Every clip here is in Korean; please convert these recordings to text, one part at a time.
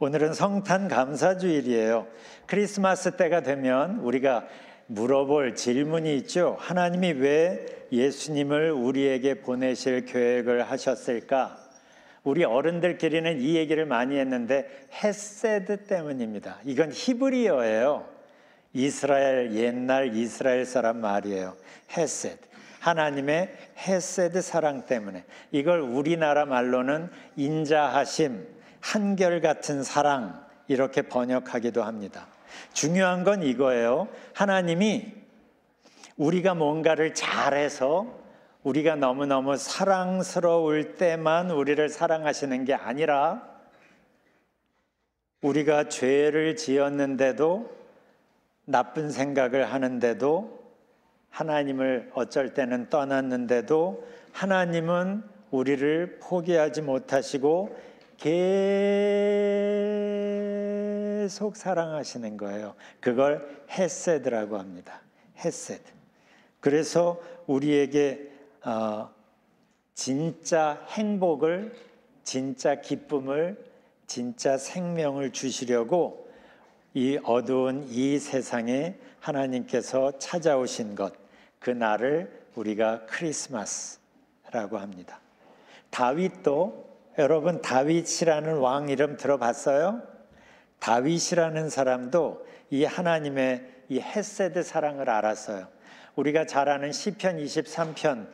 오늘은 성탄 감사주일이에요. 크리스마스 때가 되면 우리가 물어볼 질문이 있죠. 하나님이 왜 예수님을 우리에게 보내실 계획을 하셨을까? 우리 어른들끼리는 이 얘기를 많이 했는데 헤세드 때문입니다. 이건 히브리어예요. 옛날 이스라엘 사람 말이에요. 헤세드. 하나님의 헤세드 사랑 때문에. 이걸 우리나라 말로는 인자하심, 한결같은 사랑 이렇게 번역하기도 합니다. 중요한 건 이거예요. 하나님이 우리가 뭔가를 잘해서 우리가 너무너무 사랑스러울 때만 우리를 사랑하시는 게 아니라 우리가 죄를 지었는데도 나쁜 생각을 하는데도 하나님을 어쩔 때는 떠났는데도 하나님은 우리를 포기하지 못하시고 계속 사랑하시는 거예요. 그걸 헤세드라고 합니다. 헤세드. 그래서 우리에게 진짜 행복을, 진짜 기쁨을, 진짜 생명을 주시려고 이 어두운 이 세상에 하나님께서 찾아오신 것, 그 날을 우리가 크리스마스라고 합니다. 다윗도, 여러분 다윗이라는 왕 이름 들어봤어요? 다윗이라는 사람도 이 하나님의 이 헤세드 사랑을 알았어요. 우리가 잘 아는 시편 23편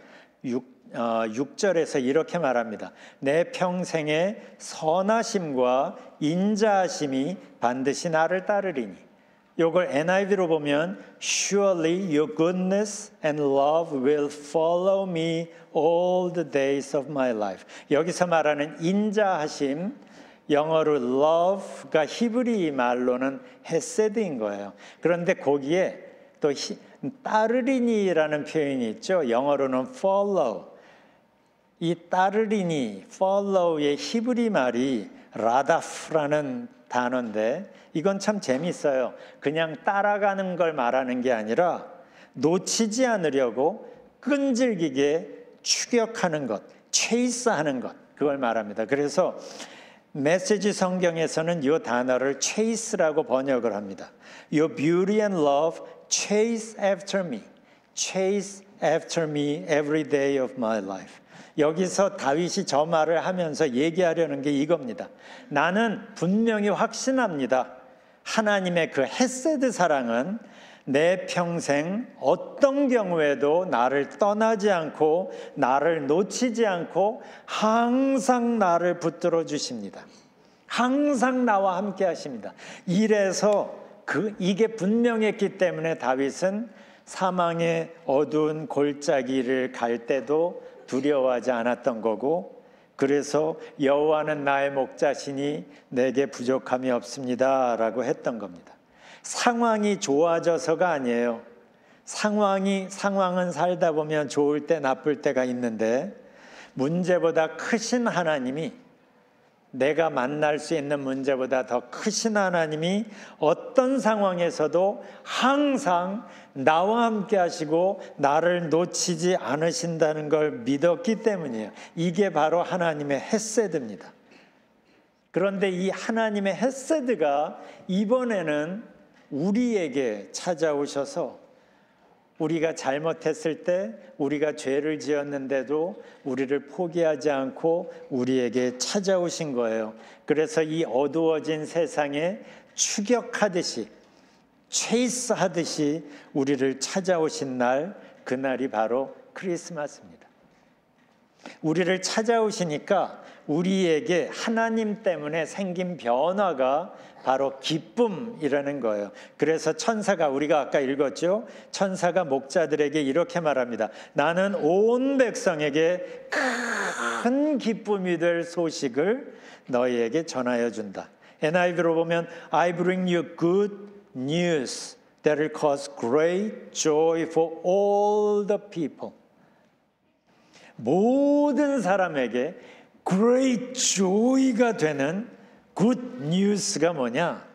6절에서 이렇게 말합니다. 내 평생의 선하심과 인자하심이 반드시 나를 따르리니. 이걸 NIV로 보면 Surely your goodness and love will follow me all the days of my life. 여기서 말하는 인자하심, 영어로 love가 히브리 말로는 헤세드인 거예요. 그런데 거기에 또 따르리니라는 표현이 있죠. 영어로는 follow. 이 따르리니, follow의 히브리 말이 라다프라는 단어인데 이건 참 재밌어요. 그냥 따라가는 걸 말하는 게 아니라 놓치지 않으려고 끈질기게 추격하는 것, 체이스하는 것, 그걸 말합니다. 그래서 메시지 성경에서는 이 단어를 chase라고 번역을 합니다. Your beauty and love chase after me. Chase after me every day of my life. 여기서 다윗이 저 말을 하면서 얘기하려는 게 이겁니다. 나는 분명히 확신합니다. 하나님의 그 헤세드 사랑은 내 평생 어떤 경우에도 나를 떠나지 않고 나를 놓치지 않고 항상 나를 붙들어 주십니다. 항상 나와 함께 하십니다. 이래서 이게 분명했기 때문에 다윗은 사망의 어두운 골짜기를 갈 때도 두려워하지 않았던 거고, 그래서 여호와는 나의 목자시니 내게 부족함이 없습니다 라고 했던 겁니다. 상황이 좋아져서가 아니에요. 상황은 살다 보면 좋을 때 나쁠 때가 있는데 문제보다 크신 하나님이, 내가 만날 수 있는 문제보다 더 크신 하나님이 어떤 상황에서도 항상 나와 함께 하시고 나를 놓치지 않으신다는 걸 믿었기 때문이에요. 이게 바로 하나님의 헤세드입니다. 그런데 이 하나님의 헤세드가 이번에는 우리에게 찾아오셔서 우리가 잘못했을 때, 우리가 죄를 지었는데도 우리를 포기하지 않고 우리에게 찾아오신 거예요. 그래서 이 어두워진 세상에 추격하듯이, 체이스하듯이 우리를 찾아오신 날, 그날이 바로 크리스마스입니다. 우리를 찾아오시니까 우리에게 하나님 때문에 생긴 변화가 바로 기쁨이라는 거예요. 그래서 천사가, 우리가 아까 읽었죠? 천사가 목자들에게 이렇게 말합니다. 나는 온 백성에게 큰 기쁨이 될 소식을 너희에게 전하여 준다. NIV로 보면 I bring you good news that will cause great joy for all the people. 모든 사람에게 great joy가 되는 good news가 뭐냐?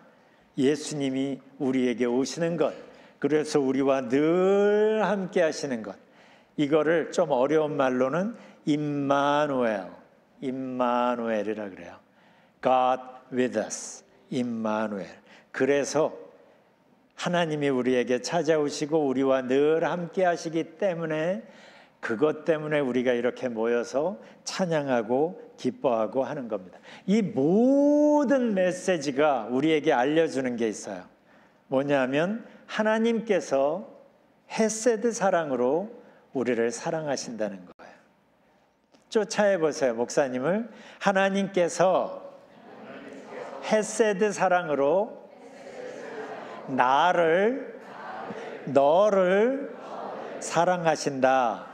예수님이 우리에게 오시는 것, 그래서 우리와 늘 함께 하시는 것. 이거를 좀 어려운 말로는 임마누엘이라 그래요. God with us. 임마누엘. 그래서 하나님이 우리에게 찾아오시고 우리와 늘 함께 하시기 때문에 그것 때문에 우리가 이렇게 모여서 찬양하고 기뻐하고 하는 겁니다. 이 모든 메시지가 우리에게 알려주는 게 있어요. 뭐냐면 하나님께서 헤세드 사랑으로 우리를 사랑하신다는 거예요. 쫓아해 보세요, 목사님을. 하나님께서 헤세드 사랑으로 나를, 너를 사랑하신다.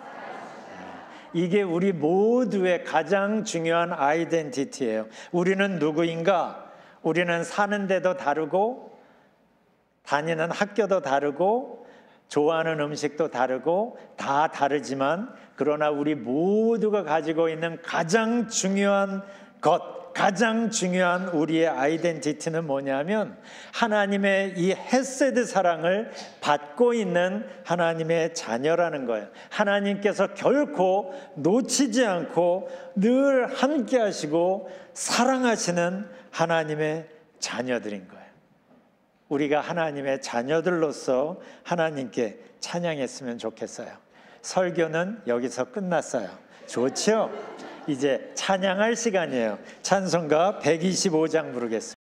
이게 우리 모두의 가장 중요한 아이덴티티예요. 우리는 누구인가? 우리는 사는 데도 다르고 다니는 학교도 다르고 좋아하는 음식도 다르고 다 다르지만 그러나 우리 모두가 가지고 있는 가장 중요한 것, 가장 중요한 우리의 아이덴티티는 뭐냐면 하나님의 이 헤세드 사랑을 받고 있는 하나님의 자녀라는 거예요. 하나님께서 결코 놓치지 않고 늘 함께 하시고 사랑하시는 하나님의 자녀들인 거예요. 우리가 하나님의 자녀들로서 하나님께 찬양했으면 좋겠어요. 설교는 여기서 끝났어요. 좋죠? 이제 찬양할 시간이에요. 찬송가 125장 부르겠습니다.